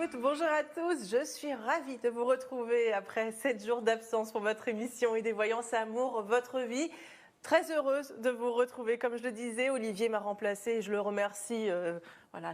toutes, bonjour à tous. Je suis ravie de vous retrouver après 7 jours d'absence pour votre émission Idées, Voyance, Amour, votre vie. Très heureuse de vous retrouver. Comme je le disais, Olivier m'a remplacée et je le remercie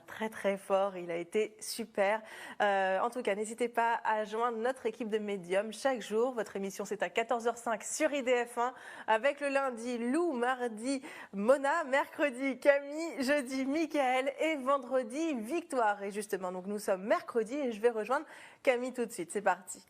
très très fort. Il a été super. En tout cas, n'hésitez pas à joindre notre équipe de médiums chaque jour. Votre émission, c'est à 14h05 sur IDF1 avec le lundi Lou, mardi Mona, mercredi Camille, jeudi Michael et vendredi Victoire. Et justement, donc nous sommes mercredi et je vais rejoindre Camille tout de suite. C'est parti.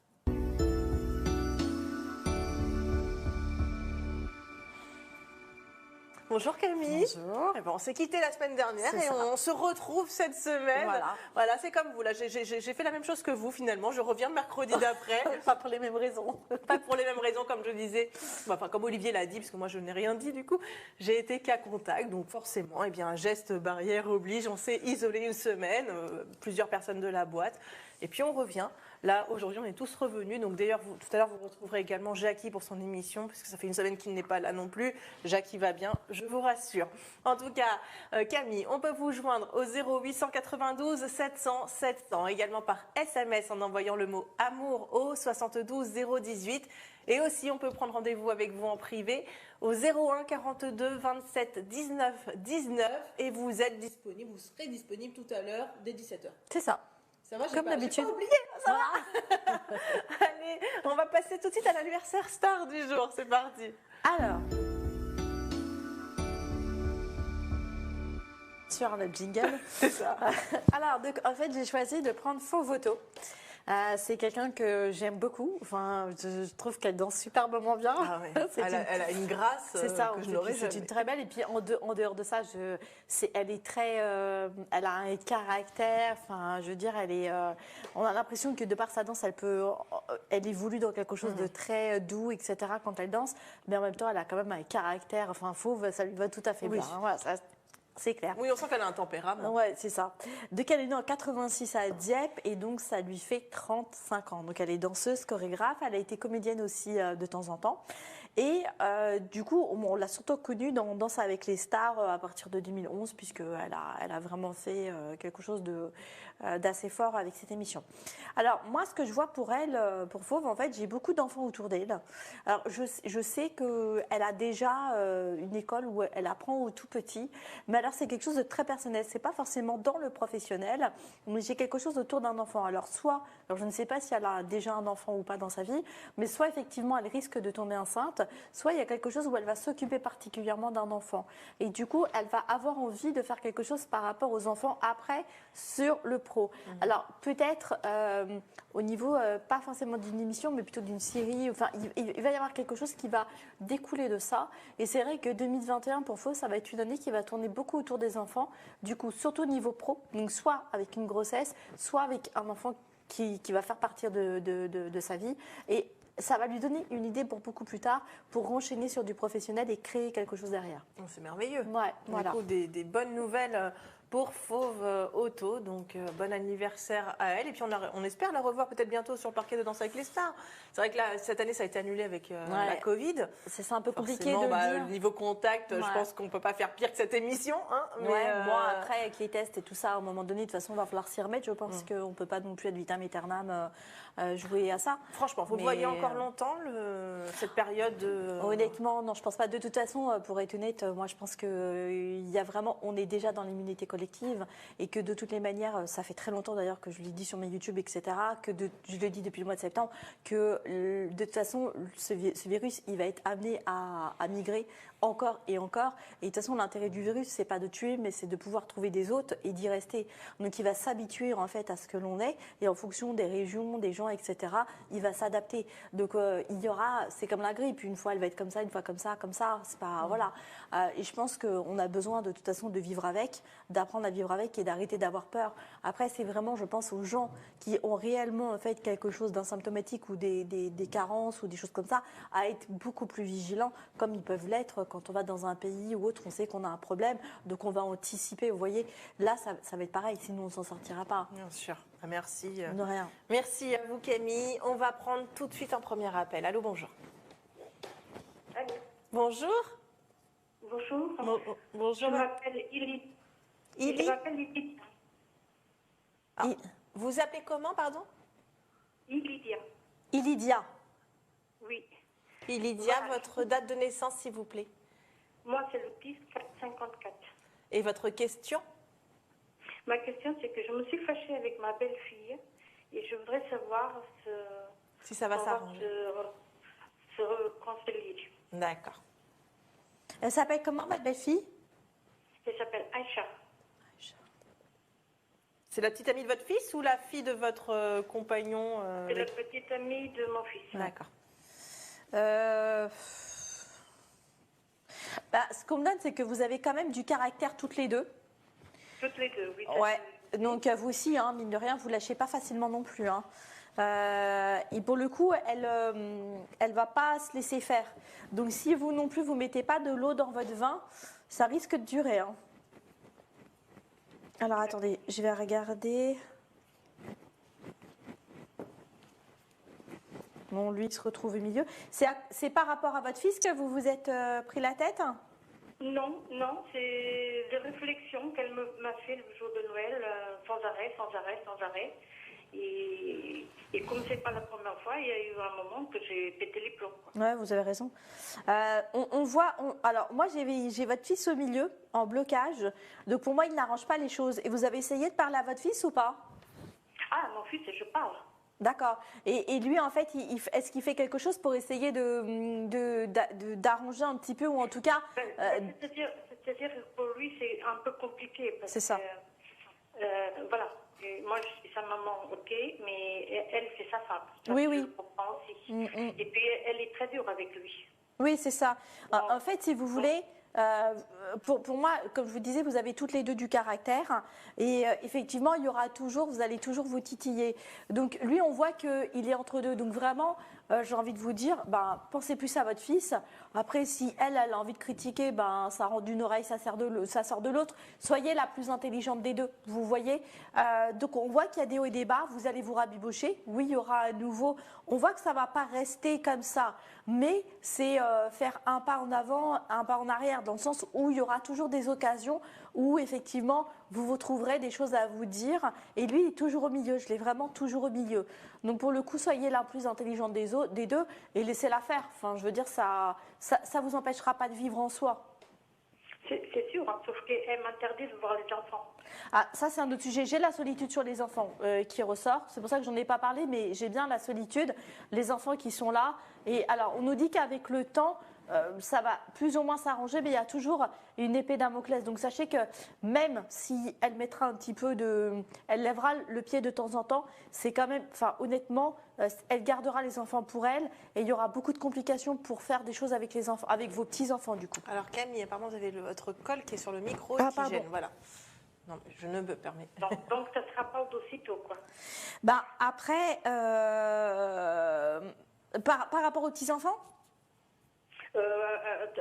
Bonjour Camille. Bonjour. Eh ben, on s'est quitté la semaine dernière et on se retrouve cette semaine. Voilà, c'est comme vous. Là, j'ai fait la même chose que vous finalement. Je reviens le mercredi d'après. Pas pour les mêmes raisons. Pas pour les mêmes raisons, comme je disais. Enfin, comme Olivier l'a dit, parce que moi je n'ai rien dit du coup. J'ai été cas contact, donc forcément, eh bien, un geste barrière oblige. On s'est isolé une semaine, plusieurs personnes de la boîte. Et puis on revient. Là, aujourd'hui, on est tous revenus. Donc d'ailleurs, tout à l'heure, vous retrouverez également Jackie pour son émission, puisque ça fait une semaine qu'il n'est pas là non plus. Jackie va bien, je vous rassure. En tout cas, Camille, on peut vous joindre au 0892 700 700, également par SMS en envoyant le mot amour au 72 018. Et aussi, on peut prendre rendez-vous avec vous en privé au 01 42 27 19 19. Et vous êtes disponible, vous serez disponible tout à l'heure dès 17h. C'est ça. Ça va, comme d'habitude. J'ai pas oublié, ça va. Allez, on va passer tout de suite à l'anniversaire star du jour. C'est parti. Alors, sur le jingle. C'est ça. Alors, donc, en fait, j'ai choisi de prendre Faux Voto. C'est quelqu'un que j'aime beaucoup. Enfin, je trouve qu'elle danse superbement bien. Ah ouais. Elle a une grâce que je n'aurais jamais. C'est une très belle. Et puis en dehors de ça, elle est très, elle a un caractère. Enfin, je veux dire, on a l'impression que de par sa danse, elle évolue dans quelque chose de très doux, etc. Quand elle danse. Mais en même temps, elle a quand même un caractère. Enfin, fauve, ça lui va tout à fait bien. Hein, voilà, c'est clair. Oui, on sent qu'elle a un tempérament. Ouais, c'est ça. Donc, elle est née en 86 à Dieppe et donc ça lui fait 35 ans. Donc, elle est danseuse, chorégraphe. Elle a été comédienne aussi de temps en temps. Et du coup, on l'a surtout connue dans Danse avec les stars à partir de 2011, puisqu'elle a vraiment fait quelque chose d'assez fort avec cette émission. Alors, moi, ce que je vois pour elle, pour Fauve, en fait, j'ai beaucoup d'enfants autour d'elle. Alors, je sais qu'elle a déjà une école où elle apprend aux tout petits, mais alors, c'est quelque chose de très personnel. C'est pas forcément dans le professionnel, mais j'ai quelque chose autour d'un enfant. Alors, je ne sais pas si elle a déjà un enfant ou pas dans sa vie, mais soit effectivement, elle risque de tomber enceinte, soit il y a quelque chose où elle va s'occuper particulièrement d'un enfant. Et du coup, elle va avoir envie de faire quelque chose par rapport aux enfants après sur le pro. Alors, peut-être au niveau, pas forcément d'une émission, mais plutôt d'une série. Enfin, il va y avoir quelque chose qui va découler de ça. Et c'est vrai que 2021, pour Faux, ça va être une année qui va tourner beaucoup autour des enfants. Du coup, surtout au niveau pro. Donc, soit avec une grossesse, soit avec un enfant qui va faire partir de sa vie. Et ça va lui donner une idée pour beaucoup plus tard, pour enchaîner sur du professionnel et créer quelque chose derrière. C'est merveilleux. Ouais, voilà. Du coup, des bonnes nouvelles pour Fauve Auto. Donc, bon anniversaire à elle. Et puis, on espère la revoir peut-être bientôt sur le parquet de Danse avec les stars. C'est vrai que là, cette année, ça a été annulé avec la Covid. C'est un peu compliqué forcément, de le dire. Niveau contact, je pense qu'on ne peut pas faire pire que cette émission. Hein, mais Bon, après, avec les tests et tout ça, à un moment donné, de toute façon, il va falloir s'y remettre. Je pense qu'on ne peut pas non plus ad vitam aeternam jouer à ça. Franchement, vous voyez encore longtemps cette période Honnêtement, non, je pense pas. De toute façon, pour être honnête, moi, je pense qu'il y a vraiment, on est déjà dans l'immunité collective et que de toutes les manières, ça fait très longtemps d'ailleurs que je l'ai dit sur mes YouTube, etc., je le dis depuis le mois de septembre, que de toute façon, ce virus, il va être amené à migrer encore et encore. Et de toute façon, l'intérêt du virus, c'est pas de tuer, mais c'est de pouvoir trouver des hôtes et d'y rester. Donc, il va s'habituer en fait à ce que l'on est, et en fonction des régions, des gens, etc., il va s'adapter. Donc, il y aura, c'est comme la grippe, une fois elle va être comme ça, une fois comme ça, c'est pas, voilà. Et je pense qu'on a besoin de toute façon de vivre avec, d'apprendre à vivre avec et d'arrêter d'avoir peur. Après, c'est vraiment, je pense, aux gens qui ont réellement en fait quelque chose d'insymptomatique ou des carences ou des choses comme ça, à être beaucoup plus vigilants, comme ils peuvent l'être quand on va dans un pays ou autre, on sait qu'on a un problème, donc on va anticiper. Vous voyez, là, ça va être pareil, sinon on ne s'en sortira pas. Bien sûr. Merci. De rien. Merci à vous, Camille. On va prendre tout de suite un premier appel. Allô, bonjour. Allô. Bonjour. Bonjour. Bonjour. Je m'appelle Ili. Ili. Je m'appelle Ili. Ah. Vous appelez comment, pardon? Lydia. Ilidia. Oui. Lydia, Voilà. votre date de naissance, s'il vous plaît. Moi, c'est le 10-4-54. Et votre question? Ma question, c'est que je me suis fâchée avec ma belle-fille et je voudrais savoir Si ça va on s'arranger. se réconcilier. D'accord. Elle s'appelle comment, votre belle-fille? Elle s'appelle Aïcha. C'est la petite amie de votre fils ou la fille de votre compagnon C'est la petite amie de mon fils. D'accord. Ce qu'on me donne, c'est que vous avez quand même du caractère toutes les deux. Toutes les deux, oui. Ouais. Donc vous aussi, hein, mine de rien, vous lâchez pas facilement non plus. Hein. Et pour le coup, elle va pas se laisser faire. Donc si vous non plus, vous mettez pas de l'eau dans votre vin, ça risque de durer. Hein. Alors attendez, je vais regarder. Bon, lui, il se retrouve au milieu. C'est par rapport à votre fils que vous vous êtes pris la tête? Non, non, c'est des réflexions qu'elle m'a fait le jour de Noël, sans arrêt. Et comme c'est pas la première fois, il y a eu un moment que j'ai pété les plombs. Quoi. Ouais, vous avez raison. On voit. Alors, moi, j'ai votre fils au milieu, en blocage. Donc, pour moi, il n'arrange pas les choses. Et vous avez essayé de parler à votre fils ou pas? Ah, mon fils, je parle. D'accord. Et lui, en fait, est-ce qu'il fait quelque chose pour essayer d'arranger un petit peu, ou en tout cas. C'est-à-dire que pour lui, c'est un peu compliqué. Parce C'est ça. Que, voilà. Et moi, je suis sa maman, ok, mais elle, c'est sa femme. Ça, Oui, je oui. le comprends aussi. Et puis, elle est très dure avec lui. Oui, c'est ça. En fait, si vous voulez, pour moi, comme je vous disais, vous avez toutes les deux du caractère. Et effectivement, il y aura toujours, vous allez toujours vous titiller. Donc, lui, on voit qu'il est entre deux. Donc, vraiment, j'ai envie de vous dire, pensez plus à votre fils. Après, si elle a envie de critiquer, ça rend d'une oreille, ça sort de l'autre. Soyez la plus intelligente des deux, vous voyez. Donc, on voit qu'il y a des hauts et des bas. Vous allez vous rabibocher. Oui, il y aura à nouveau. On voit que ça ne va pas rester comme ça. Mais c'est faire un pas en avant, un pas en arrière, dans le sens où il y aura toujours des occasions où, effectivement, vous trouverez des choses à vous dire. Et lui, il est toujours au milieu. Je l'ai vraiment toujours au milieu. Donc, pour le coup, soyez la plus intelligente des deux et laissez-la faire. Enfin, je veux dire, ça vous empêchera pas de vivre en soi. C'est sûr, hein, sauf qu'elle m'interdit de voir les enfants. Ah, ça, c'est un autre sujet. J'ai la solitude sur les enfants qui ressort. C'est pour ça que j'en ai pas parlé, mais j'ai bien la solitude. Les enfants qui sont là. Et alors, on nous dit qu'avec le temps, ça va plus ou moins s'arranger, mais il y a toujours une épée Damoclès. Donc, sachez que même si elle mettra un petit peu elle lèvera le pied de temps en temps, c'est quand même, enfin, honnêtement, elle gardera les enfants pour elle. Et il y aura beaucoup de complications pour faire des choses avec les enfants, avec vos petits-enfants, du coup. Alors Camille, apparemment, vous avez votre col qui est sur le micro Ah, et qui pardon. gêne. Voilà. Non, mais je ne me permets. Donc ça ne sera pas d'aussitôt, quoi. Après, par rapport aux petits-enfants,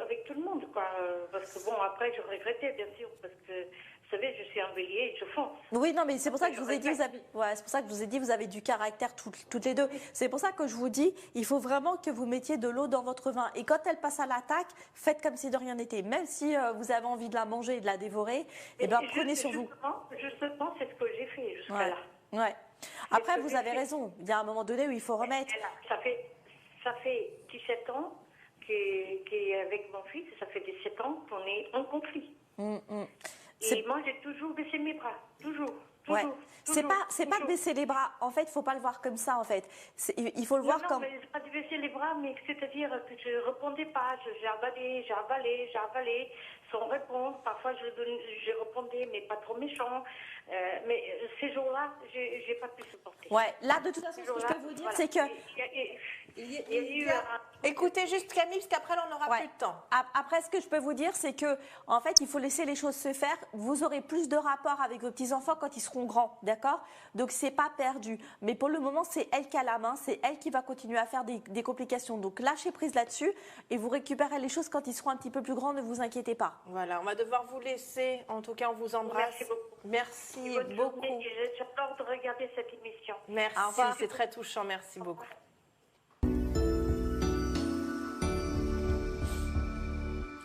Avec tout le monde, quoi. Parce que bon, après, je regrettais, bien sûr, parce que, vous savez, je suis un bélier et je fonce. oui, non, mais c'est pour ça que je vous ai dit, regrette. c'est pour ça que je vous ai dit, vous avez du caractère toutes les deux. C'est pour ça que je vous dis, il faut vraiment que vous mettiez de l'eau dans votre vin. Et quand elle passe à l'attaque, faites comme si de rien n'était. Même si vous avez envie de la manger et de la dévorer, prenez sur vous. Justement, c'est ce que j'ai fait jusqu'à Ouais. là. Ouais. Après, que vous j'ai avez fait. raison. Il y a un moment donné où il faut remettre. Ça fait 17 ans qu'avec mon fils, ça fait 17 ans qu'on est en conflit. Et moi, j'ai toujours baissé mes bras. Toujours. Ouais. C'est pas de baisser les bras. En fait, il faut pas le voir comme ça. En fait, il faut le voir comme. Non, mais c'est pas de baisser les bras, mais c'est-à-dire que je répondais pas. J'ai avalé, sans répondre. Parfois, je répondais, mais pas trop méchant. Mais ces jours-là, j'ai pas pu supporter. Ouais. Là, de toute façon, ce que je peux vous dire, c'est que. Il y a eu Écoutez juste Camille, parce qu'après, on n'aura Ouais. plus de temps. Après, ce que je peux vous dire, c'est que, en fait, il faut laisser les choses se faire. Vous aurez plus de rapport avec vos petits-enfants quand ils seront grands, d'accord? Donc, c'est pas perdu. Mais pour le moment, c'est elle qui a la main, c'est elle qui va continuer à faire des complications. Donc, lâchez prise là-dessus et vous récupérez les choses quand ils seront un petit peu plus grands, ne vous inquiétez pas. Voilà, on va devoir vous laisser. En tout cas, on vous embrasse. Merci beaucoup. Merci bonne beaucoup. journée et j'adore de regarder cette émission. Merci, Au revoir. c'est très touchant. Merci beaucoup.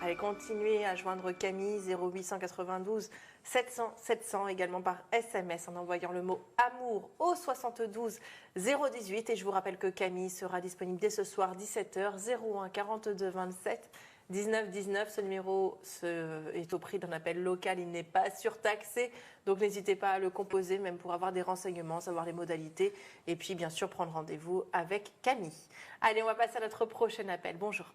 Allez, Allez, continuez à joindre Camille 0892 700 700 également par SMS en envoyant le mot amour au 72 018. Et je vous rappelle que Camille sera disponible dès ce soir 17h 01 42 27 19 19. Ce numéro est au prix d'un appel local, il n'est pas surtaxé. Donc n'hésitez pas à le composer même pour avoir des renseignements, savoir les modalités et puis bien sûr prendre rendez-vous avec Camille. Allez, on va passer à notre prochain appel. Bonjour.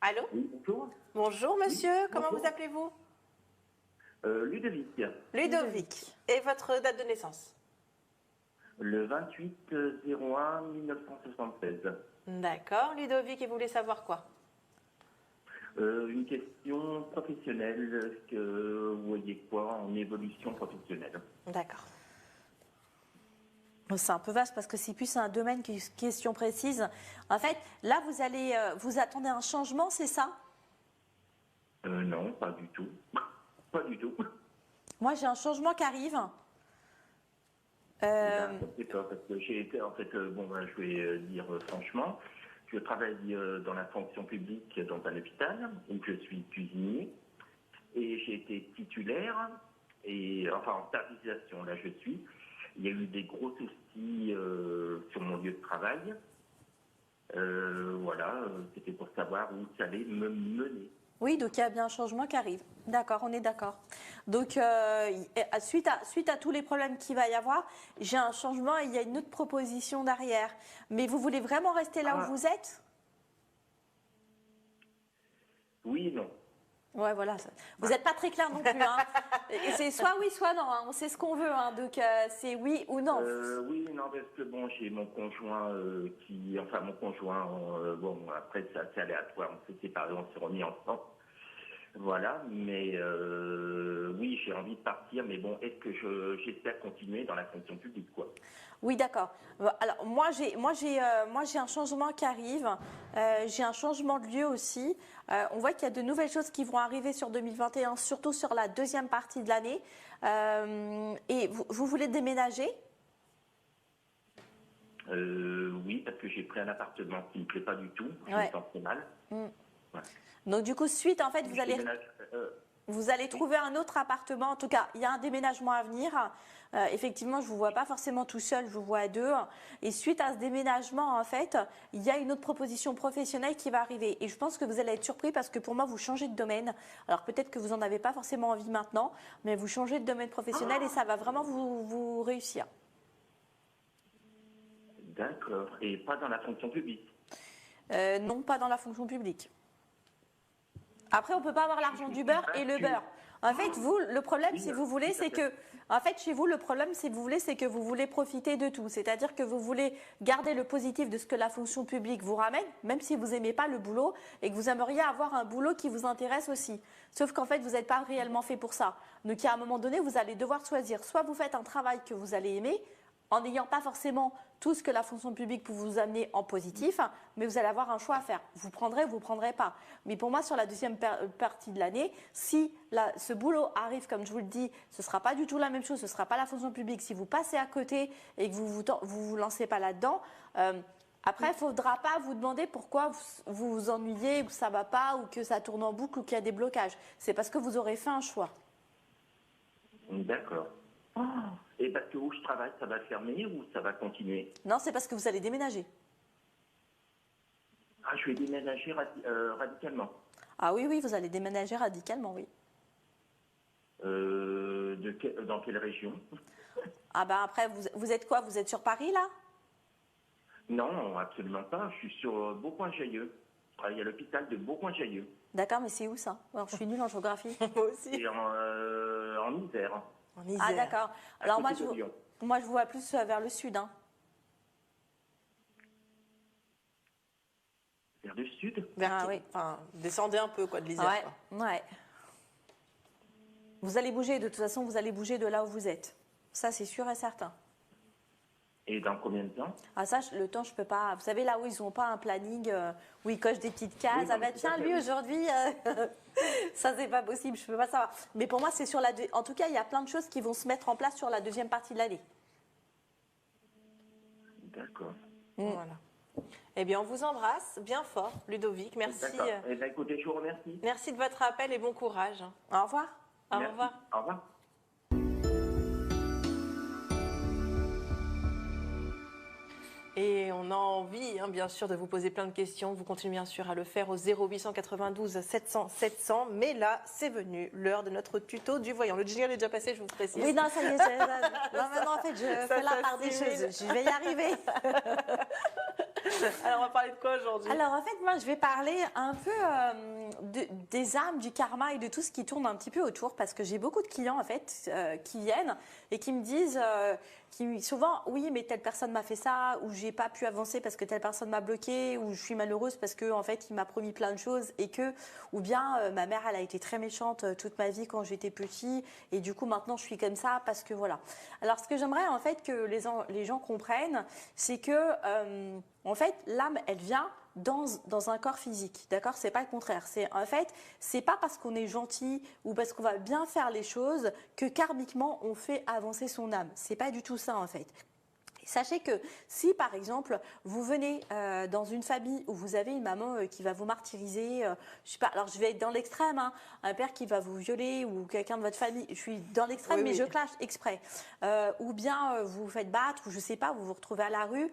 Allô? Oui, bonjour. Bonjour monsieur, Oui, comment bonjour. vous appelez-vous? Ludovic, Ludovic. Et votre date de naissance? le 28/01/1976. D'accord. Ludovic, et vous voulez savoir quoi? Une question professionnelle, est-ce que vous voyez quoi en évolution professionnelle? D'accord. Bon, c'est un peu vaste parce que c'est plus un domaine qu'une question précise. En fait, là, vous attendez un changement, c'est ça? Non, pas du tout. Pas du tout. Moi, j'ai un changement qui arrive. C'est pas parce que j'ai été, en fait, je vais dire franchement, je travaille dans la fonction publique dans un hôpital, donc je suis cuisinier, et j'ai été titulaire, et enfin en stabilisation, là je suis. Il y a eu des gros soucis sur mon lieu de travail. C'était pour savoir où ça allait me mener. Oui, donc il y a bien un changement qui arrive. D'accord, on est d'accord. Donc, suite à tous les problèmes qu'il va y avoir, j'ai un changement et il y a une autre proposition derrière. Mais vous voulez vraiment rester là où vous êtes? Oui et non. Ouais, voilà. Vous n'êtes pas très clair non plus. Hein. Et c'est soit oui, soit non. Hein. On sait ce qu'on veut. Hein. Donc, c'est oui ou non. Oui, non, parce que bon, j'ai mon conjoint après c'est aléatoire, on s'est séparés, on s'est remis ensemble. Voilà, mais oui, j'ai envie de partir, mais bon, est-ce que j'espère continuer dans la fonction publique, quoi. Oui, d'accord. Alors, moi, j'ai un changement qui arrive. J'ai un changement de lieu aussi. On voit qu'il y a de nouvelles choses qui vont arriver sur 2021, surtout sur la deuxième partie de l'année. Et vous voulez déménager? Oui, parce que j'ai pris un appartement qui ne me plaît pas du tout, je me sens très mal. Ouais. Donc, du coup, suite, en fait, vous allez trouver un autre appartement. En tout cas, il y a un déménagement à venir. Effectivement, je ne vous vois pas forcément tout seul, je vous vois à deux. Et suite à ce déménagement, en fait, il y a une autre proposition professionnelle qui va arriver. Et je pense que vous allez être surpris parce que pour moi, vous changez de domaine. Alors peut-être que vous n'en avez pas forcément envie maintenant, mais vous changez de domaine professionnel et ça va vraiment vous réussir. D'accord. Et pas dans la fonction publique? Non, pas dans la fonction publique. Après, on ne peut pas avoir l'argent du beurre et le beurre. En fait, vous, le problème, si vous voulez, c'est que, en fait, chez vous, le problème, si vous voulez, c'est que vous voulez profiter de tout. C'est-à-dire que vous voulez garder le positif de ce que la fonction publique vous ramène, même si vous n'aimez pas le boulot et que vous aimeriez avoir un boulot qui vous intéresse aussi. Sauf qu'en fait, vous n'êtes pas réellement fait pour ça. Donc, à un moment donné, vous allez devoir choisir. Soit vous faites un travail que vous allez aimer, en n'ayant pas forcément tout ce que la fonction publique peut vous amener en positif, mais vous allez avoir un choix à faire. Vous prendrez ou vous ne prendrez pas. Mais pour moi, sur la deuxième partie de l'année, si ce boulot arrive, comme je vous le dis, ce ne sera pas du tout la même chose, ce ne sera pas la fonction publique. Si vous passez à côté et que vous lancez pas là-dedans, après, il ne faudra pas vous demander pourquoi vous vous ennuyez, ou que ça ne va pas, ou que ça tourne en boucle, ou qu'il y a des blocages. C'est parce que vous aurez fait un choix. D'accord. Et parce que où je travaille, ça va fermer ou ça va continuer? Non, c'est parce que vous allez déménager. Ah, je vais déménager radicalement. Ah oui, vous allez déménager radicalement, oui. Dans quelle région? Ah ben après, vous êtes quoi? Vous êtes sur Paris, là? Non, absolument pas. Je suis sur Beaucoing-Jailleux. Je travaille à l'hôpital de Beaucoing-Jailleux. D'accord, mais c'est où ça? Alors, je suis nulle en géographie. Moi aussi. Et en Isère. En Isère. Ah d'accord. À Alors côté de Lyon. moi, je vois plus vers le sud. Hein. Vers le sud? Oui. Enfin, descendez un peu, quoi, de l'Isère. quoi. Ouais. Vous allez bouger, de toute façon, vous allez bouger de là où vous êtes. Ça, c'est sûr et certain. Et dans combien de temps? Ah ça, le temps, je peux pas. Vous savez, là où ils n'ont pas un planning, où ils cochent des petites cases. Oui, non, Ah ben tiens, lui, aujourd'hui, ça, c'est pas possible, je peux pas savoir. Mais pour moi, c'est sur la... En tout cas, il y a plein de choses qui vont se mettre en place sur la deuxième partie de l'année. D'accord. Voilà. Eh bien, on vous embrasse bien fort, Ludovic. Merci. D'accord. Eh bien, écoutez, je vous remercie. Merci de votre appel et bon courage. Au revoir. Au Merci. revoir. Au revoir. Et on a envie, bien sûr, de vous poser plein de questions. Vous continuez bien sûr à le faire au 0892 700 700. Mais là, c'est venu l'heure de notre tuto du voyant. Le jingle est déjà passé, je vous précise. Oui, non, ça y est. Non, maintenant, en fait, je fais la part des choses. Je vais y arriver. Alors, on va parler de quoi aujourd'hui? Alors, en fait, moi, je vais parler un peu des âmes, du karma et de tout ce qui tourne un petit peu autour, parce que j'ai beaucoup de clients, en fait, qui viennent et qui me disent souvent, oui, mais telle personne m'a fait ça, ou j'ai pas pu avancer parce que telle personne m'a bloqué, ou je suis malheureuse parce que, en fait, il m'a promis plein de choses ou bien ma mère, elle a été très méchante toute ma vie quand j'étais petit, et du coup, maintenant, je suis comme ça parce que voilà. Alors, ce que j'aimerais, en fait, que les gens comprennent, c'est que en fait, l'âme, elle vient dans un corps physique, d'accord? C'est pas le contraire. C'est pas parce qu'on est gentil ou parce qu'on va bien faire les choses que karmiquement on fait avancer son âme. C'est pas du tout ça, en fait. Sachez que si, par exemple, vous venez dans une famille où vous avez une maman qui va vous martyriser, je sais pas, alors je vais être dans l'extrême, un père qui va vous violer ou quelqu'un de votre famille, je suis dans l'extrême, Oui, mais oui. je clash exprès. Ou bien vous vous faites battre, ou je sais pas, vous vous retrouvez à la rue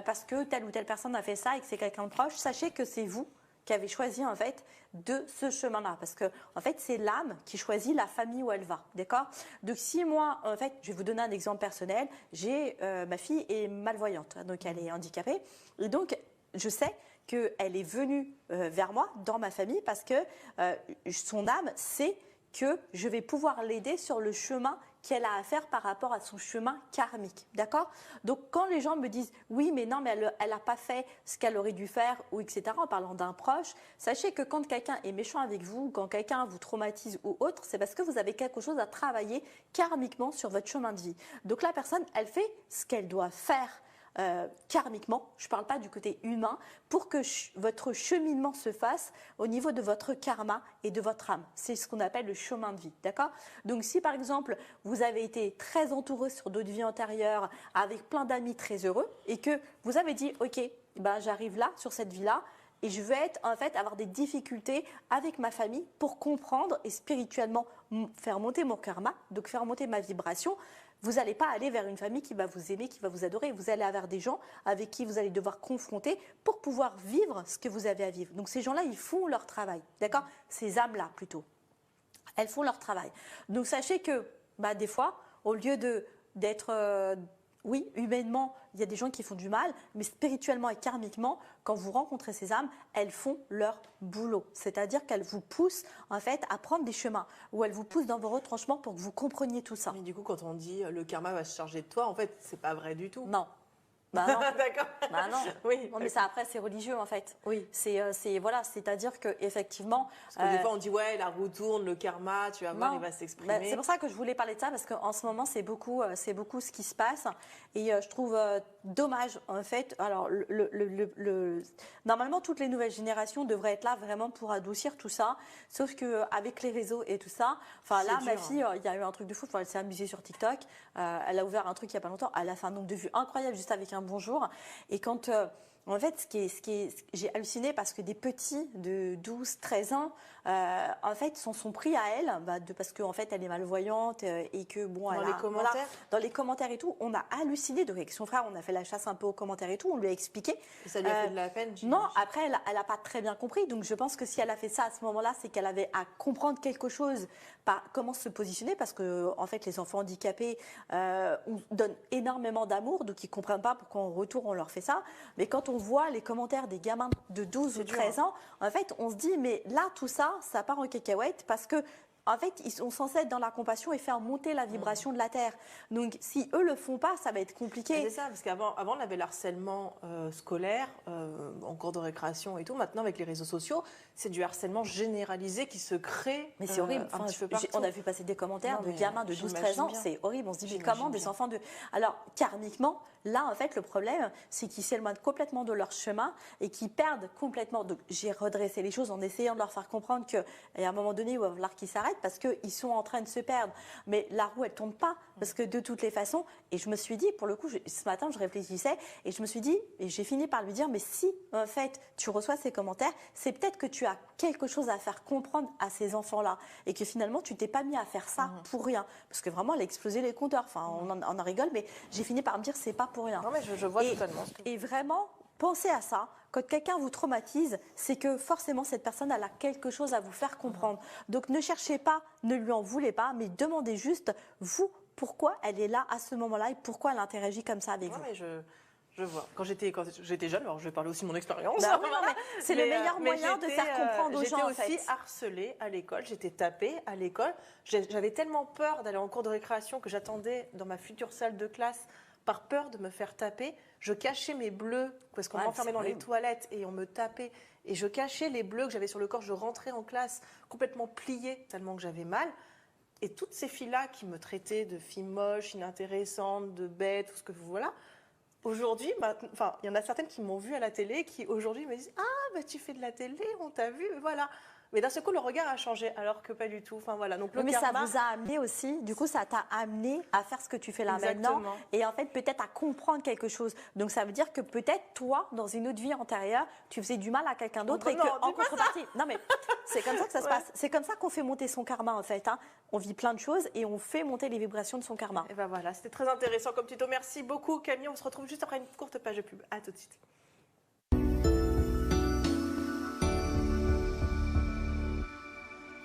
parce que telle ou telle personne a fait ça et que c'est quelqu'un de proche. Sachez que c'est vous qui avez choisi, en fait, de ce chemin-là. Parce que, en fait, c'est l'âme qui choisit la famille où elle va. D'accord? Donc, si moi, en fait, je vais vous donner un exemple personnel. Ma fille est malvoyante, donc elle est handicapée. Et donc, je sais qu'elle est venue vers moi, dans ma famille, parce que son âme sait que je vais pouvoir l'aider sur le chemin qu'elle a à faire par rapport à son chemin karmique, d'accord? Donc quand les gens me disent oui mais non mais elle n'a pas fait ce qu'elle aurait dû faire ou etc. en parlant d'un proche, sachez que quand quelqu'un est méchant avec vous, quand quelqu'un vous traumatise ou autre, c'est parce que vous avez quelque chose à travailler karmiquement sur votre chemin de vie. Donc la personne, elle fait ce qu'elle doit faire karmiquement, je ne parle pas du côté humain, pour que votre cheminement se fasse au niveau de votre karma et de votre âme. C'est ce qu'on appelle le chemin de vie, d'accord? Donc si par exemple, vous avez été très entouré sur d'autres vies antérieures, avec plein d'amis très heureux, et que vous avez dit, ok, ben, j'arrive là, sur cette vie-là, et je vais avoir des difficultés avec ma famille pour comprendre et spirituellement faire monter mon karma, donc faire monter ma vibration. Vous n'allez pas aller vers une famille qui va vous aimer, qui va vous adorer. Vous allez vers des gens avec qui vous allez devoir confronter pour pouvoir vivre ce que vous avez à vivre. Donc ces gens-là, ils font leur travail, d'accord? Ces âmes-là, plutôt. Elles font leur travail. Donc sachez que, des fois, au lieu d'être... oui, humainement, il y a des gens qui font du mal, mais spirituellement et karmiquement, quand vous rencontrez ces âmes, elles font leur boulot. C'est-à-dire qu'elles vous poussent, en fait, à prendre des chemins, ou elles vous poussent dans vos retranchements pour que vous compreniez tout ça. Mais du coup, quand on dit le karma va se charger de toi, en fait, c'est pas vrai du tout. Non. Bah non. D'accord. Bah non. Oui. Non, mais ça après c'est religieux en fait. Oui. Voilà, c'est-à-dire que effectivement. Parce que des fois on dit ouais la roue tourne, le karma, tu vas voir, il va s'exprimer. C'est pour ça que je voulais parler de ça parce qu'en ce moment c'est beaucoup ce qui se passe et je trouve dommage en fait. Alors normalement toutes les nouvelles générations devraient être là vraiment pour adoucir tout ça, sauf que avec les réseaux et tout ça. Enfin là ma fille, il y a eu un truc de fou. Enfin, elle s'est amusée sur TikTok. Elle a ouvert un truc il y a pas longtemps. Elle a fait un nombre de vues incroyable juste avec un bonjour. Et quand en fait, j'ai halluciné parce que des petits de 12, 13 ans, en fait, s'en sont pris à elle, parce qu'en fait, elle est malvoyante et que bon, dans les commentaires, voilà, dans les commentaires et tout, on a halluciné. Donc avec son frère, on a fait la chasse un peu aux commentaires et tout, on lui a expliqué. Et ça lui a fait de la peine. Non, après, elle a pas très bien compris. Donc je pense que si elle a fait ça à ce moment-là, c'est qu'elle avait à comprendre quelque chose, pas comment se positionner, parce que en fait, les enfants handicapés, on donne énormément d'amour, donc ils comprennent pas pourquoi en retour on leur fait ça. Mais quand on voit les commentaires des gamins de 12 ou 13 ans, en fait, on se dit, mais là, tout ça, ça part en cacahuète parce que, en fait, ils sont censés être dans la compassion et faire monter la vibration de la Terre. Donc, si eux le font pas, ça va être compliqué. C'est ça, parce qu'avant, on avait le harcèlement scolaire, en cours de récréation et tout. Maintenant, avec les réseaux sociaux, c'est du harcèlement généralisé qui se crée. Mais c'est horrible. Un petit peu partout. On a vu passer des commentaires de gamins de 12-13 ans. C'est horrible. On se dit, mais comment des enfants de... Alors, karmiquement, là, en fait, le problème, c'est qu'ils s'éloignent complètement de leur chemin et qu'ils perdent complètement. Donc, j'ai redressé les choses en essayant de leur faire comprendre qu'à un moment donné, il va falloir qu'ils s'arrêtent. s'arrête parce qu'ils sont en train de se perdre. Mais la roue, elle tourne pas parce que de toutes les façons, et je me suis dit, pour le coup, ce matin, je réfléchissais et je me suis dit, et j'ai fini par lui dire, mais si, en fait, tu reçois ces commentaires, c'est peut-être que tu as quelque chose à faire comprendre à ces enfants-là et que finalement, tu t'es pas mis à faire ça pour rien. Parce que vraiment, elle a explosé les compteurs. Enfin, on en rigole, mais j'ai fini par me dire, c'est pas pour rien. Non, mais je vois totalement ce que... Et vraiment, pensez à ça. Quand quelqu'un vous traumatise, c'est que forcément cette personne elle a quelque chose à vous faire comprendre. Donc ne cherchez pas, ne lui en voulez pas, mais demandez juste, vous, pourquoi elle est là à ce moment-là et pourquoi elle interagit comme ça avec Non, vous. mais je vois. Quand j'étais jeune, alors je vais parler aussi de mon expérience. Bah oui, non, mais c'est le meilleur moyen de faire comprendre aux gens. J'étais aussi harcelée à l'école, j'étais tapée à l'école. J'avais tellement peur d'aller en cours de récréation que j'attendais dans ma future salle de classe par peur de me faire taper. Je cachais mes bleus parce qu'on m'enfermait dans les toilettes et on me tapait. Et je cachais les bleus que j'avais sur le corps. Je rentrais en classe complètement pliée tellement que j'avais mal. Et toutes ces filles-là qui me traitaient de filles moches, inintéressantes, de bêtes, tout ce que vous voilà. Aujourd'hui, il y en a certaines qui m'ont vue à la télé qui aujourd'hui me disent « Ah, bah, tu fais de la télé, on t'a vu, voilà ». Mais d'un seul coup, le regard a changé, alors que pas du tout. Enfin, voilà. Donc, mais ça vous a amené aussi, du coup, ça t'a amené à faire ce que tu fais là maintenant. Et en fait, peut-être à comprendre quelque chose. Donc, ça veut dire que peut-être, toi, dans une autre vie antérieure, tu faisais du mal à quelqu'un d'autre et qu'en contrepartie. Non, mais c'est comme ça que ça se passe. C'est comme ça qu'on fait monter son karma, en fait. Hein. On vit plein de choses et on fait monter les vibrations de son karma. Et ben voilà, c'était très intéressant comme tuto. Merci beaucoup, Camille. On se retrouve juste après une courte page de pub. À tout de suite.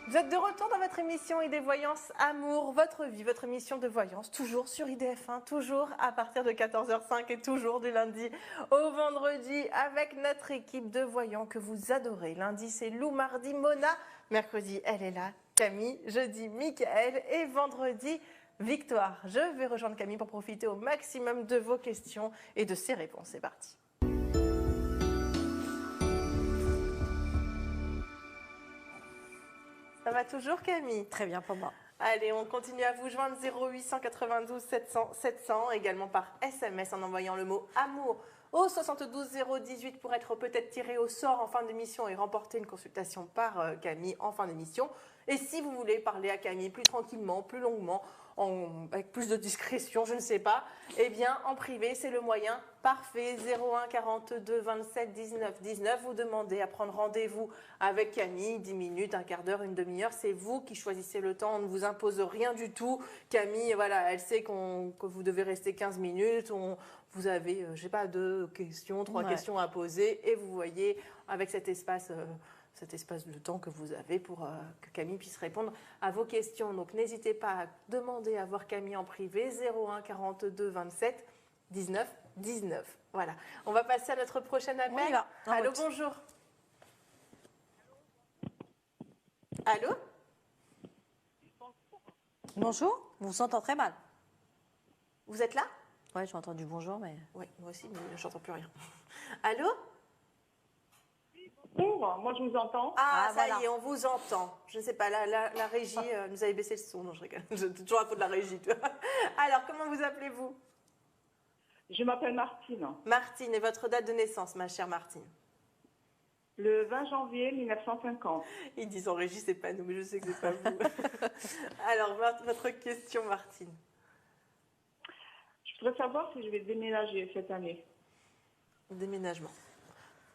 Vous êtes de retour dans votre émission ID Voyance Amour, votre vie, votre émission de voyance, toujours sur IDF1, toujours à partir de 14h05 et toujours du lundi au vendredi avec notre équipe de voyants que vous adorez. Lundi, c'est Lou, mardi, Mona, mercredi, elle est là, Camille, jeudi, Mickaël et vendredi, Victoire. Je vais rejoindre Camille pour profiter au maximum de vos questions et de ses réponses. C'est parti. Ça va toujours, Camille? Très bien pour moi. Allez, on continue à vous joindre 0892 700 700, également par SMS en envoyant le mot amour au 72 018 pour être peut-être tiré au sort en fin d'émission et remporter une consultation par Camille en fin d'émission. Et si vous voulez parler à Camille plus tranquillement, plus longuement, avec plus de discrétion, je ne sais pas, eh bien en privé, c'est le moyen parfait. 01 42 27 19 19. Vous demandez à prendre rendez-vous avec Camille, 10 minutes, un quart d'heure, une demi-heure. C'est vous qui choisissez le temps, on ne vous impose rien du tout. Camille, voilà, elle sait que vous devez rester 15 minutes. Vous avez, je sais pas, 2 questions, 3 questions à poser et vous voyez avec cet espace de temps que vous avez pour que Camille puisse répondre à vos questions. Donc n'hésitez pas à demander à voir Camille en privé, 01 42 27 19 19. Voilà. On va passer à notre prochain appel. On y va. Allô, bonjour. Allô? Bonjour, on vous entend très mal. Vous êtes là? Ouais, j'ai entendu bonjour, mais... Oui, moi aussi, mais je n'entends plus rien. Allô? Bonjour, moi je vous entends. Ah, ça voilà. y est, on vous entend. Je ne sais pas, la régie nous avait baissé le son. Non, je rigole. C'est toujours un peu de la régie. Tu vois. Alors, comment vous appelez-vous? Je m'appelle Martine. Martine, et votre date de naissance, ma chère Martine? Le 20 janvier 1950. Ils disent en régie, c'est pas nous, mais je sais que c'est pas vous. Alors, votre question, Martine. Je voudrais savoir si je vais déménager cette année. Déménagement.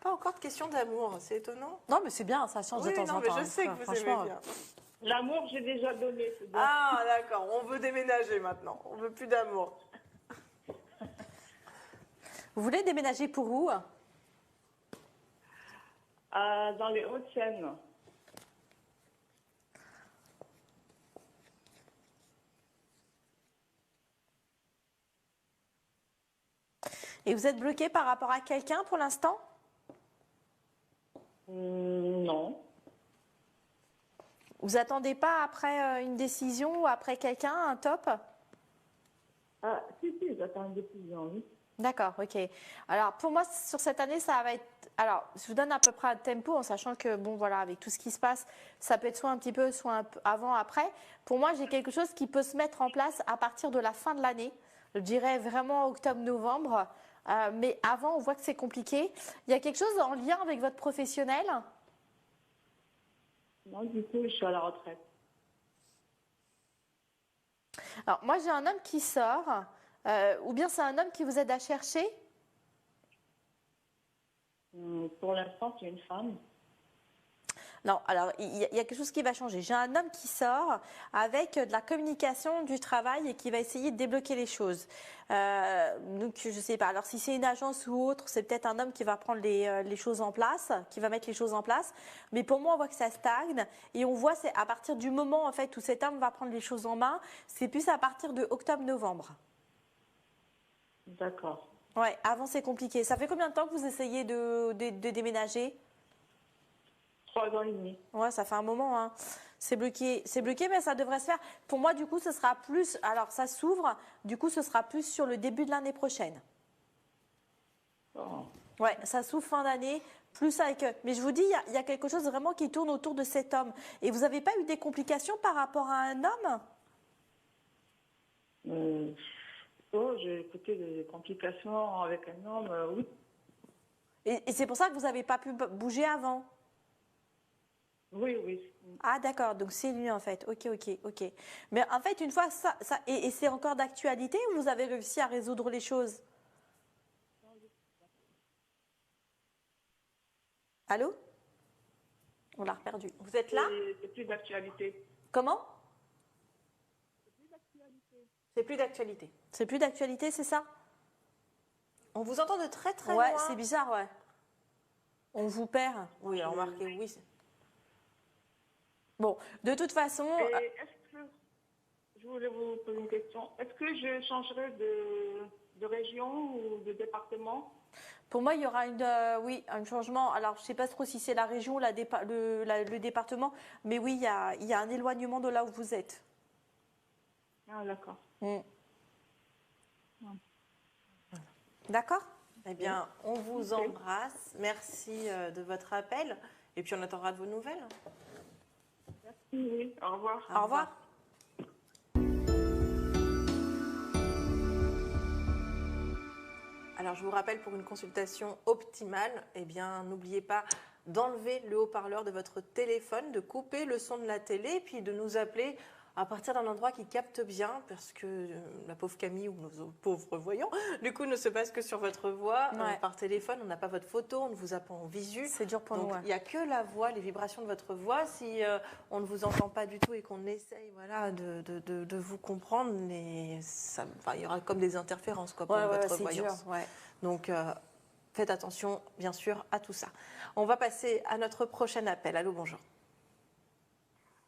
Pas encore de question d'amour, c'est étonnant. Non, mais c'est bien, ça change de temps en temps. Oui, non, mais je sais que vous aimez bien. L'amour, j'ai déjà donné. C'est bon. Ah, d'accord, on veut déménager maintenant. On veut plus d'amour. Vous voulez déménager pour où? Dans les Hauts-de-Seine. Et vous êtes bloqué par rapport à quelqu'un pour l'instant? Non. Vous attendez pas après une décision ou après quelqu'un, un top? Si, j'attends une décision, oui. D'accord, ok. Alors pour moi, sur cette année, ça va être... Alors, je vous donne à peu près un tempo en sachant que, bon voilà, avec tout ce qui se passe, ça peut être soit un petit peu, soit un peu avant, après. Pour moi, j'ai quelque chose qui peut se mettre en place à partir de la fin de l'année. Je dirais vraiment octobre-novembre. Mais avant, on voit que c'est compliqué. Il y a quelque chose en lien avec votre professionnel? Non, du coup, je suis à la retraite. Alors, moi, j'ai un homme qui sort, ou bien c'est un homme qui vous aide à chercher. Pour l'instant, c'est une femme. Non, alors il y a quelque chose qui va changer. J'ai un homme qui sort avec de la communication, du travail et qui va essayer de débloquer les choses. Donc je sais pas. Alors si c'est une agence ou autre, c'est peut-être un homme qui va prendre les choses en place, qui va mettre les choses en place. Mais pour moi, on voit que ça stagne et on voit c'est à partir du moment en fait où cet homme va prendre les choses en main, c'est plus à partir de octobre-novembre. D'accord. Ouais, avant c'est compliqué. Ça fait combien de temps que vous essayez de déménager? 3 ans et demi. Ouais, ça fait un moment, hein. C'est bloqué, mais ça devrait se faire. Pour moi, du coup, ce sera plus. Alors, ça s'ouvre. Du coup, ce sera plus sur le début de l'année prochaine. Oh. Ouais, ça s'ouvre fin d'année. Plus avec. Mais je vous dis, il y a quelque chose vraiment qui tourne autour de cet homme. Et vous n'avez pas eu des complications par rapport à un homme? J'ai écouté des complications avec un homme, oui. Et c'est pour ça que vous n'avez pas pu bouger avant? Oui, oui. Ah d'accord, donc c'est lui en fait. Ok. Mais en fait, une fois et c'est encore d'actualité ou vous avez réussi à résoudre les choses? Allô? On l'a perdu. Vous êtes là? C'est plus d'actualité. Comment? C'est plus d'actualité. C'est plus d'actualité, c'est ça? On vous entend de très très Ouais, loin. c'est bizarre, ouais. On vous perd. Oui, alors remarquez, oui. Bon, de toute façon, Et est-ce que, je voulais vous poser une question, est-ce que je changerai de région ou de département? pour moi, il y aura oui, un changement. Alors, je ne sais pas trop si c'est la région ou le département, mais oui, il y a un éloignement de là où vous êtes. Ah, d'accord. Mm. D'accord? Eh bien, on vous embrasse. Merci de votre appel. Et puis, on attendra de vos nouvelles. Oui, au revoir. Au revoir. Alors, je vous rappelle, pour une consultation optimale, eh bien, n'oubliez pas d'enlever le haut-parleur de votre téléphone, de couper le son de la télé, puis de nous appeler à partir d'un endroit qui capte bien, parce que la pauvre Camille ou nos pauvres voyants, du coup, ne se passe que sur votre voix. Ouais. Par téléphone, on n'a pas votre photo, on ne vous a pas en visu. C'est dur pour Donc, nous. Ouais. il n'y a que la voix, les vibrations de votre voix. Si on ne vous entend pas du tout et qu'on essaye de vous comprendre, il y aura comme des interférences pour votre c'est voyance. dur. Ouais. Donc, faites attention, bien sûr, à tout ça. On va passer à notre prochain appel. Allô, bonjour.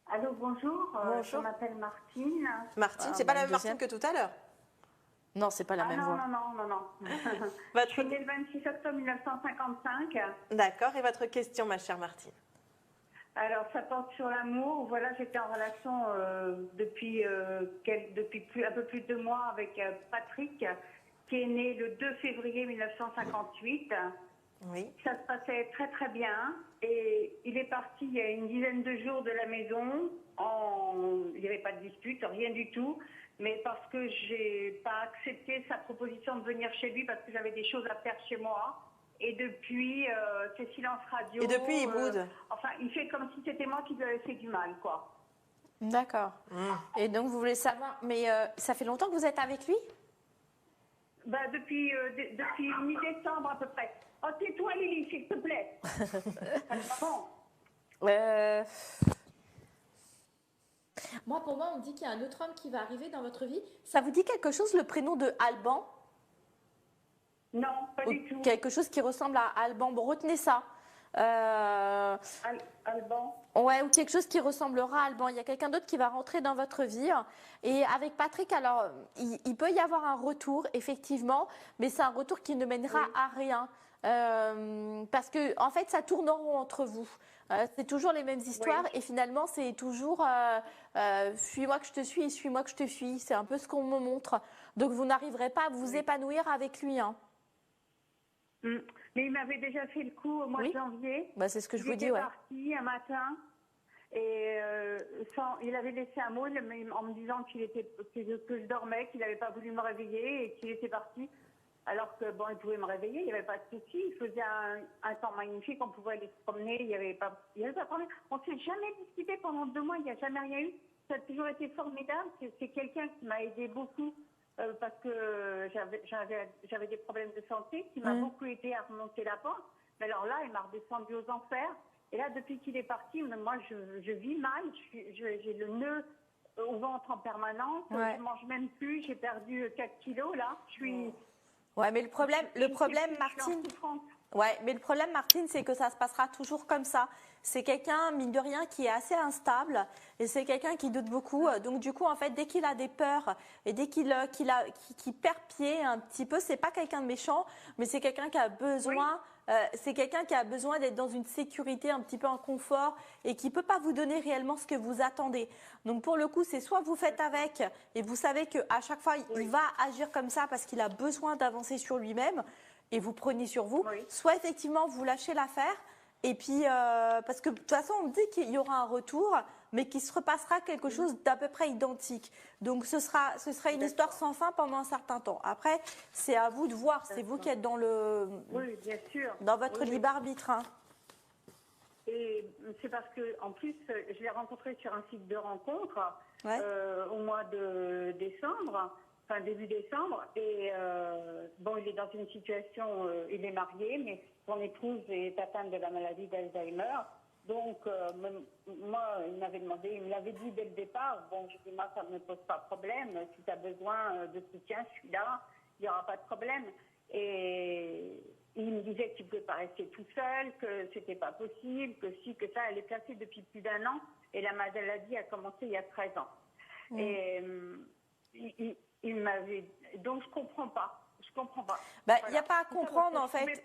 Allô, bonjour. Bonjour. Je m'appelle Martine. Martine, Ah, c'est pas la une même Martine deuxième. que tout à l'heure. Non, c'est pas la même non, voix. non. Votre- Je suis née le 26 octobre 1955. D'accord, et votre question, ma chère Martine? Alors, ça porte sur l'amour. Voilà, j'étais en relation depuis un peu plus de 2 mois avec Patrick, qui est né le 2 février 1958. Oui. Ça se passait très très bien et il est parti il y a une dizaine de jours de la maison. Il n'y avait pas de dispute, rien du tout, mais parce que j'ai pas accepté sa proposition de venir chez lui parce que j'avais des choses à faire chez moi. Et depuis, c'est silence radio. Et depuis, il boude. Enfin, il fait comme si c'était moi qui lui avais fait du mal, quoi. D'accord. Et donc, vous voulez savoir, mais ça fait longtemps que vous êtes avec lui? Depuis mi-décembre à peu près. Oh, tais-toi, Lily, s'il te plaît. Bon. Moi, pour moi, on me dit qu'il y a un autre homme qui va arriver dans votre vie. Ça vous dit quelque chose, le prénom de Alban? Non, pas Ou du tout. quelque chose qui ressemble à Alban. Bon, retenez ça. Alban. Ouais, ou quelque chose qui ressemblera à Alban. Il y a quelqu'un d'autre qui va rentrer dans votre vie. Et avec Patrick, alors, il peut y avoir un retour, effectivement, mais c'est un retour qui ne mènera à rien. Parce que, en fait, ça tourne en rond entre vous. C'est toujours les mêmes histoires et finalement, c'est toujours suis-moi que je te suis et suis-moi que je te suis. C'est un peu ce qu'on me montre. Donc, vous n'arriverez pas à vous épanouir avec lui. Hein. Mais il m'avait déjà fait le coup au mois de janvier. Bah, c'est ce que je vous dis, Il était parti un matin et il avait laissé un mot mais en me disant que je dormais, qu'il n'avait pas voulu me réveiller et qu'il était parti. Alors que, bon, il pouvait me réveiller, il n'y avait pas de souci. Il faisait un temps magnifique, on pouvait aller se promener, il n'y avait pas de problème. On ne s'est jamais discuté pendant 2 mois, il n'y a jamais rien eu. ça a toujours été formidable. C'est quelqu'un qui m'a aidé beaucoup parce que j'avais des problèmes de santé, qui m'a beaucoup aidé à remonter la pente. Mais alors là, il m'a redescendu aux enfers. Et là, depuis qu'il est parti, moi, je vis mal. J'ai le nœud au ventre en permanence. Ouais. Je mange même plus. J'ai perdu 4 kilos là. Je suis. Ouais, mais le problème, Martine. Ouais, mais le problème, Martine, c'est que ça se passera toujours comme ça. C'est quelqu'un, mine de rien, qui est assez instable et c'est quelqu'un qui doute beaucoup. Donc, du coup, en fait, dès qu'il a des peurs et dès qu'il perd pied un petit peu, c'est pas quelqu'un de méchant, mais c'est quelqu'un qui a besoin. C'est quelqu'un qui a besoin d'être dans une sécurité, un petit peu en confort et qui peut pas vous donner réellement ce que vous attendez. Donc pour le coup, c'est soit vous faites avec et vous savez que à chaque fois il va agir comme ça parce qu'il a besoin d'avancer sur lui-même et vous prenez sur vous, soit effectivement vous lâchez l'affaire et puis parce que de toute façon on dit qu'il y aura un retour mais qu'il se repassera quelque chose d'à peu près identique. Donc ce sera une histoire sans fin pendant un certain temps. Après, c'est à vous de voir, c'est vous qui êtes dans bien sûr. Dans votre libre arbitre. Hein. Et c'est parce que, en plus, je l'ai rencontré sur un site de rencontre au mois de décembre, enfin début décembre. Et bon, il est dans une situation, il est marié, mais son épouse est atteinte de la maladie d'Alzheimer. Donc, moi, il m'avait demandé, il me l'avait dit dès le départ. Bon, je dis, moi, ça ne me pose pas de problème. Si tu as besoin de soutien, je suis là. Il n'y aura pas de problème. Et il me disait qu'il ne pouvait pas rester tout seul, que c'était pas possible, que si, que ça. Elle est placée depuis plus d'1 an et la maladie a commencé il y a 13 ans. Et il m'avait... Donc, je comprends pas. Je comprends pas. Il n'y a pas à comprendre, en fait.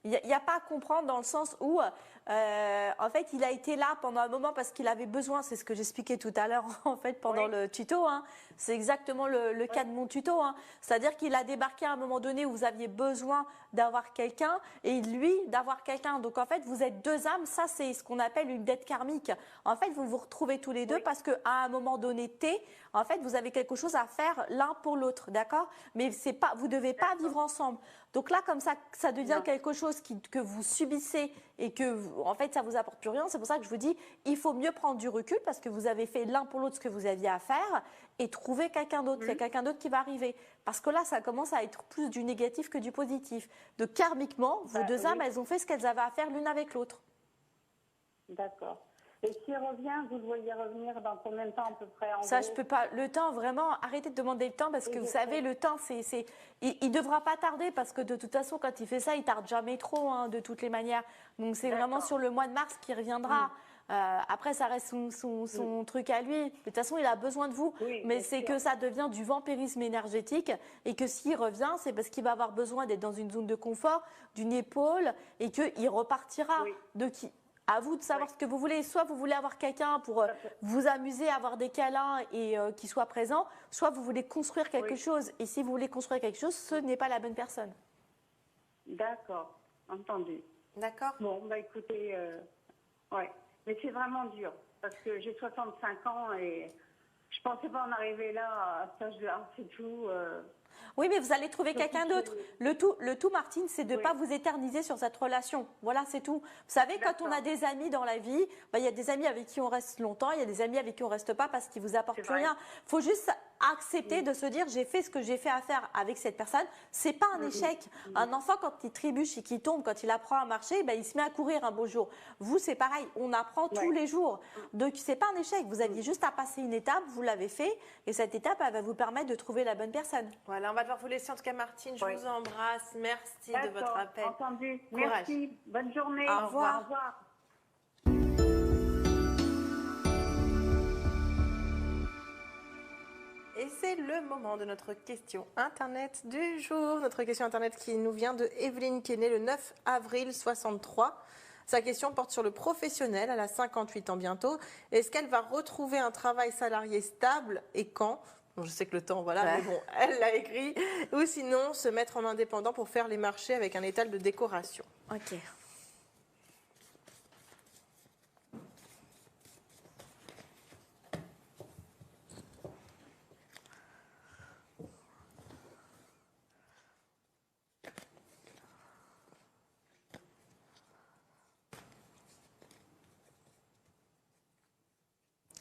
Il n'y a pas à comprendre dans le sens où, en fait, il a été là pendant un moment parce qu'il avait besoin, c'est ce que j'expliquais tout à l'heure, en fait, pendant le tuto. Hein. C'est exactement le cas de mon tuto. Hein. C'est-à-dire qu'il a débarqué à un moment donné où vous aviez besoin d'avoir quelqu'un et lui d'avoir quelqu'un. Donc, en fait, vous êtes 2 âmes. Ça, c'est ce qu'on appelle une dette karmique. En fait, vous vous retrouvez tous les deux parce qu'à un moment donné T, en fait, vous avez quelque chose à faire l'un pour l'autre, d'accord? Mais c'est pas, vous ne devez pas vivre ensemble. Donc là, comme ça devient quelque chose que vous subissez et que, en fait, ça vous apporte plus rien. C'est pour ça que je vous dis, il faut mieux prendre du recul parce que vous avez fait l'un pour l'autre ce que vous aviez à faire et trouver quelqu'un d'autre. Il y a quelqu'un d'autre qui va arriver. Parce que là, ça commence à être plus du négatif que du positif. Donc, karmiquement, vos 2 âmes, elles ont fait ce qu'elles avaient à faire l'une avec l'autre. D'accord. Et s'il revient, vous le voyez revenir dans combien de temps à peu près Ça, je peux pas. Le temps, vraiment, arrêtez de demander le temps parce que vous savez, le temps, il devra pas tarder parce que de toute façon, quand il fait ça, il tarde jamais trop, hein, de toutes les manières. Donc, c'est vraiment sur le mois de mars qu'il reviendra. Après, ça reste son truc à lui. De toute façon, il a besoin de vous. Mais c'est que ça devient du vampirisme énergétique et que s'il revient, c'est parce qu'il va avoir besoin d'être dans une zone de confort, d'une épaule et qu'il repartira. À vous de savoir ce que vous voulez. Soit vous voulez avoir quelqu'un pour vous amuser, avoir des câlins et qui soit présent, soit vous voulez construire quelque chose. Et si vous voulez construire quelque chose, ce n'est pas la bonne personne. D'accord, entendu. D'accord. Bon, bah écoutez, mais c'est vraiment dur parce que j'ai 65 ans et je pensais pas en arriver là à cet âge-là, c'est tout. Oui, mais vous allez trouver quelqu'un d'autre. Le tout, Martine, c'est de ne pas vous éterniser sur cette relation. Voilà, c'est tout. Vous savez, quand on a des amis dans la vie, il y a des amis avec qui on reste longtemps, il y a des amis avec qui on reste pas parce qu'ils vous apportent plus rien. Il faut juste accepter de se dire, j'ai fait ce que j'ai fait à faire avec cette personne. C'est pas un échec. Un enfant, quand il trébuche et qu'il tombe, quand il apprend à marcher, il se met à courir un beau jour. Vous, c'est pareil. On apprend tous les jours. Donc, c'est pas un échec. Vous aviez juste à passer une étape, vous l'avez fait, et cette étape, elle va vous permettre de trouver la bonne personne. Voilà, on va devoir vous laisser. En tout cas, Martine, je vous embrasse. Merci de votre appel. Entendu. Courage. Merci. Bonne journée. Au revoir. Au revoir. Et c'est le moment de notre question Internet du jour. Notre question Internet qui nous vient de Evelyne, qui est née le 9 avril 63. Sa question porte sur le professionnel. Elle a 58 ans bientôt. Est-ce qu'elle va retrouver un travail salarié stable et quand ? Bon, je sais que le temps, voilà, mais bon, elle l'a écrit. Ou sinon, se mettre en indépendant pour faire les marchés avec un étal de décoration. Ok.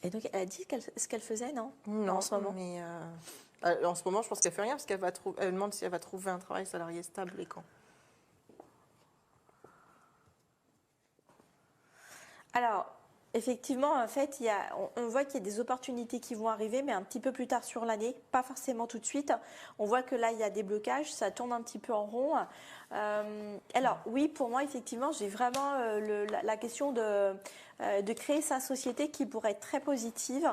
Et donc, elle a dit ce qu'elle faisait, non? Non, en ce moment. mais en ce moment, je pense qu'elle fait rien parce elle demande si elle va trouver un travail salarié stable et quand. Alors, effectivement, en fait, on voit qu'il y a des opportunités qui vont arriver, mais un petit peu plus tard sur l'année, pas forcément tout de suite. On voit que là, il y a des blocages, ça tourne un petit peu en rond. Alors, oui, pour moi, effectivement, j'ai vraiment la question de créer sa société qui pourrait être très positive.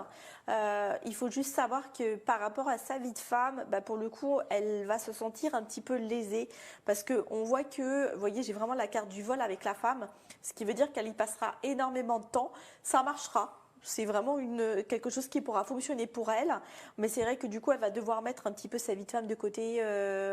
Il faut juste savoir que par rapport à sa vie de femme, pour le coup, elle va se sentir un petit peu lésée parce qu'on voit que, vous voyez, j'ai vraiment la carte du vol avec la femme, ce qui veut dire qu'elle y passera énormément de temps. Ça marchera. C'est vraiment quelque chose qui pourra fonctionner pour elle, mais c'est vrai que du coup, elle va devoir mettre un petit peu sa vie de femme de côté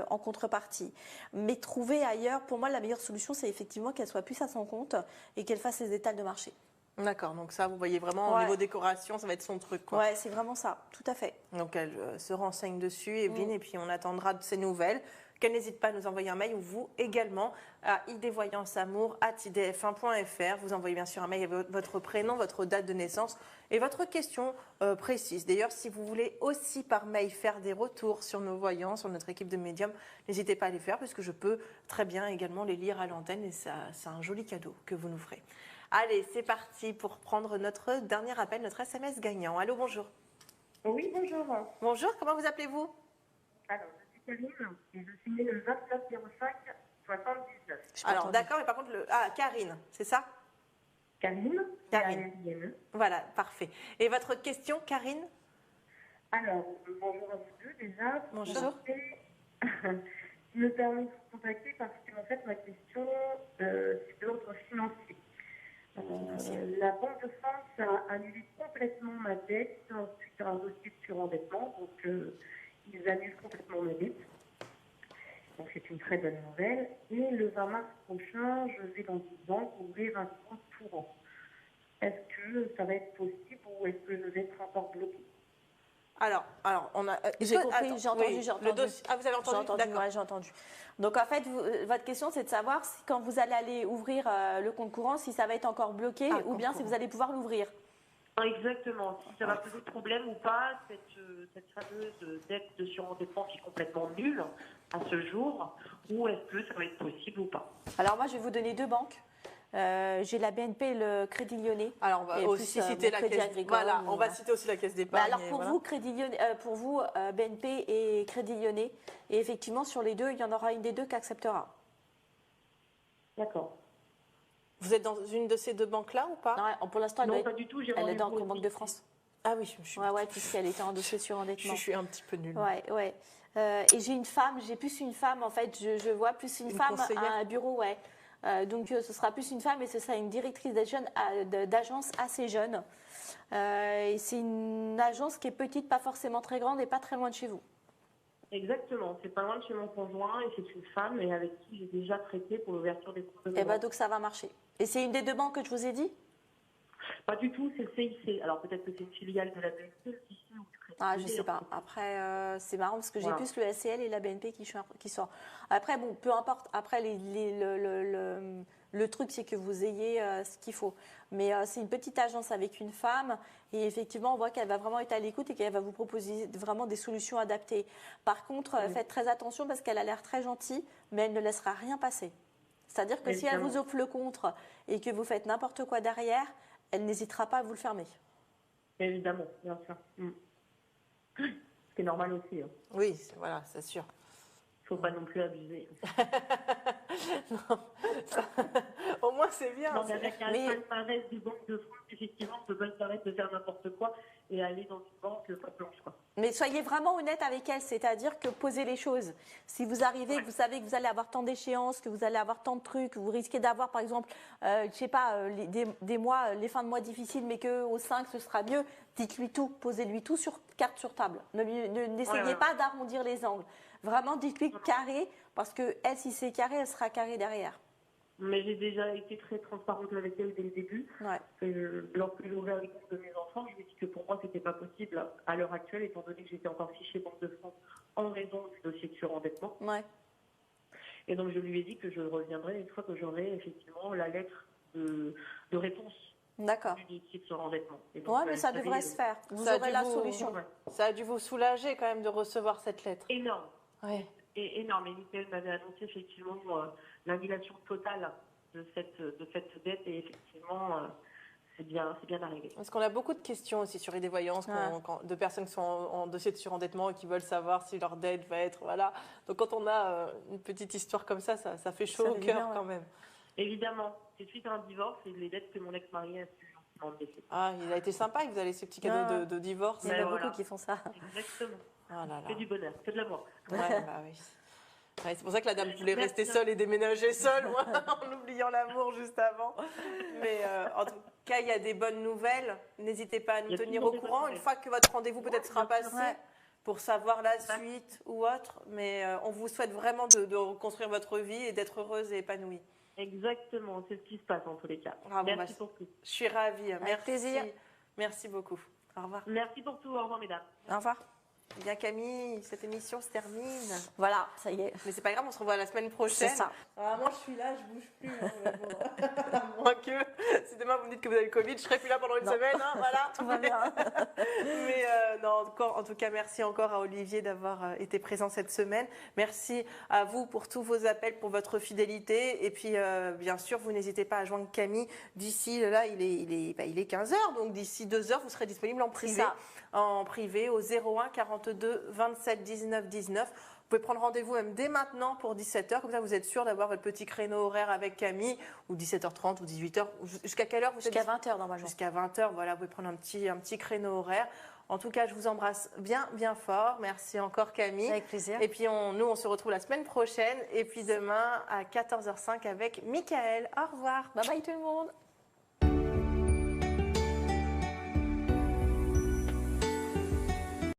en contrepartie. Mais trouver ailleurs, pour moi, la meilleure solution, c'est effectivement qu'elle soit plus à son compte et qu'elle fasse ses étals de marché. D'accord, donc ça, vous voyez vraiment au niveau décoration, ça va être son truc, quoi. Ouais, c'est vraiment ça, tout à fait. Donc elle se renseigne dessus, Evelyne, et puis on attendra de ses nouvelles. Qu'elle n'hésite pas à nous envoyer un mail, ou vous également, à idvoyanceamour@idf1.fr. Vous envoyez bien sûr un mail avec votre prénom, votre date de naissance et votre question précise. D'ailleurs, si vous voulez aussi par mail faire des retours sur nos voyants, sur notre équipe de médiums, n'hésitez pas à les faire, parce que je peux très bien également les lire à l'antenne, et c'est un joli cadeau que vous nous ferez. Allez, c'est parti pour prendre notre dernier appel, notre SMS gagnant. Allô, bonjour. Oui, bonjour. Bonjour, comment vous appelez-vous? Alors, je suis Karine et je suis née le 29/05/79. Alors, d'accord, mais par contre, Karine, c'est ça? Karine. Karine. Voilà, parfait. Et votre question, Karine? Alors, bonjour à vous deux déjà. Bonjour. Je me permets de vous contacter parce que, en fait, ma question, c'est de l'ordre financier. La Banque de France a annulé complètement ma dette suite à un dossier de surendettement. Donc, ils annulent complètement ma dette. Donc, c'est une très bonne nouvelle. Et le 20 mars prochain, je vais dans une banque ouvrir un compte courant. Est-ce que ça va être possible ou est-ce que je vais être encore bloquée? Alors, on a. J'ai compris, j'ai entendu, oui, j'ai entendu. le dossier. Ah, vous avez entendu? J'ai entendu, D'accord. ouais, j'ai entendu. Donc en fait, votre question, c'est de savoir si quand vous allez aller ouvrir le compte courant, si ça va être encore bloqué ou bien si vous allez pouvoir l'ouvrir. Exactement, si ça va poser problème ou pas, cette fameuse dette de surendettement qui est complètement nulle à ce jour, ou est-ce que ça va être possible ou pas? Alors moi, je vais vous donner deux banques. J'ai la BNP et le Crédit Lyonnais. Alors on va aussi citer la Caisse Agricole. Voilà, on va citer aussi la Caisse d'épargne. Alors pour vous, Crédit Lyonnais, BNP et Crédit Lyonnais, et effectivement sur les deux, il y en aura une des deux qui acceptera. D'accord. Vous êtes dans une de ces deux banques-là ou pas? Non, pour l'instant, Non, pas du tout. elle est dans la Banque de France. Ah oui, je suis. Ouais, puisqu'elle était en dossier surendettement. Je suis un petit peu nulle. Ouais. Et j'ai plus une femme, en fait, je vois plus une femme conseillère. à un bureau, ouais. Donc ce sera plus une femme et ce sera une directrice d'agence assez jeune. Et c'est une agence qui est petite, pas forcément très grande et pas très loin de chez vous. Exactement, c'est pas loin de chez mon conjoint et c'est une femme et avec qui j'ai déjà traité pour l'ouverture des comptes de Et donc ça va marcher. Et c'est une des deux banques que je vous ai dit? Pas du tout, c'est le CIC. Alors peut-être que c'est une filiale de la BNP, le CIC ou du Crédit. Ah, je sais pas. Après, c'est marrant parce que j'ai plus le LCL et la BNP qui sort. Après, bon, peu importe. Après, le truc, c'est que vous ayez ce qu'il faut. Mais c'est une petite agence avec une femme et effectivement, on voit qu'elle va vraiment être à l'écoute et qu'elle va vous proposer vraiment des solutions adaptées. Par contre, faites très attention parce qu'elle a l'air très gentille, mais elle ne laissera rien passer. C'est-à-dire que si elle vous offre le contre et que vous faites n'importe quoi derrière, elle n'hésitera pas à vous le fermer. Évidemment, bien sûr. C'est normal aussi. Hein. Oui, voilà, c'est sûr. Il ne faut pas non plus abuser. Non, au moins c'est bien. Non, mais avec un palmarès des banques de France, effectivement, on ne peut pas se permettre de faire n'importe quoi et aller dans une banque pas blanche. Quoi. Mais soyez vraiment honnête avec elle, c'est-à-dire que posez les choses. Si vous arrivez, que vous savez que vous allez avoir tant d'échéances, que vous allez avoir tant de trucs, vous risquez d'avoir, par exemple, je sais pas, des mois, les fins de mois difficiles, mais qu'au 5, ce sera mieux, dites-lui tout, posez-lui tout sur carte sur table. N'essayez pas d'arrondir les angles. Vraiment, dites-lui carré, parce que elle, si c'est carré, elle sera carrée derrière. Mais j'ai déjà été très transparente avec elle dès le début. Ouais. Lorsque j'ai ouvert les comptes de mes enfants, je lui ai dit que pour moi, c'était pas possible à l'heure actuelle, étant donné que j'étais encore fichée Banque de France en raison du dossier de surendettement. Ouais. Et donc, je lui ai dit que je reviendrai une fois que j'aurai effectivement la lettre de réponse D'accord. du type sur endettement. Et donc, Ouais, mais ça devrait se faire. Vous aurez la solution. Ouais. Ça a dû vous soulager quand même de recevoir cette lettre. Énorme. Ouais. Et énorme. Et Michael m'avait annoncé effectivement l'annulation totale de cette dette et effectivement c'est bien arrivé. Parce qu'on a beaucoup de questions aussi sur Idée Voyance, de personnes qui sont en dossier de surendettement et qui veulent savoir si leur dette va être... Voilà. Donc quand on a une petite histoire comme ça fait chaud au cœur quand même. Évidemment, c'est suite à un divorce et les dettes que mon ex-mari a su gentiment me laisser. Ah, il a été sympa, il vous a laissé petits cadeaux de divorce. Il y en a beaucoup qui font ça. Exactement. Oh là là. Que du bonheur, que de l'amour. Ouais, bah oui. Ouais, c'est pour ça que la dame voulait rester seule et déménager seule, moi, en oubliant l'amour juste avant. Mais en tout cas, il y a des bonnes nouvelles. N'hésitez pas à nous tenir au courant une fois que votre rendez-vous peut-être sera passé pour savoir la suite ou autre. Mais on vous souhaite vraiment de reconstruire votre vie et d'être heureuse et épanouie. Exactement, c'est ce qui se passe en tous les cas. Merci pour tout. Je suis ravie. Avec plaisir. Merci beaucoup. Au revoir. Merci pour tout. Au revoir, mesdames. Au revoir. Eh bien Camille, cette émission se termine. Voilà, ça y est. Mais c'est pas grave, on se revoit la semaine prochaine. C'est ça. Moi je suis là, je bouge plus. À moins que si demain vous me dites que vous avez le Covid, je serai plus là pendant une semaine. Voilà. Tout va bien. Mais non, en tout cas, merci encore à Olivier d'avoir été présent cette semaine. Merci à vous pour tous vos appels, pour votre fidélité. Et puis bien sûr, vous n'hésitez pas à joindre Camille. D'ici là, il est 15h, donc d'ici 2 heures, vous serez disponible en privé. En privé au 01 42 27 19 19. Vous pouvez prendre rendez-vous même dès maintenant pour 17h, comme ça vous êtes sûr d'avoir votre petit créneau horaire avec Camille, ou 17h30 ou 18h. Jusqu'à quelle heure vous êtes? Jusqu'à 20h normalement. Jusqu'à 20h, voilà, vous pouvez prendre un petit créneau horaire. En tout cas, je vous embrasse bien, bien fort. Merci encore Camille. Avec plaisir. Et puis nous, on se retrouve la semaine prochaine. Et puis demain à 14h05 avec Michael. Au revoir. Bye bye tout le monde.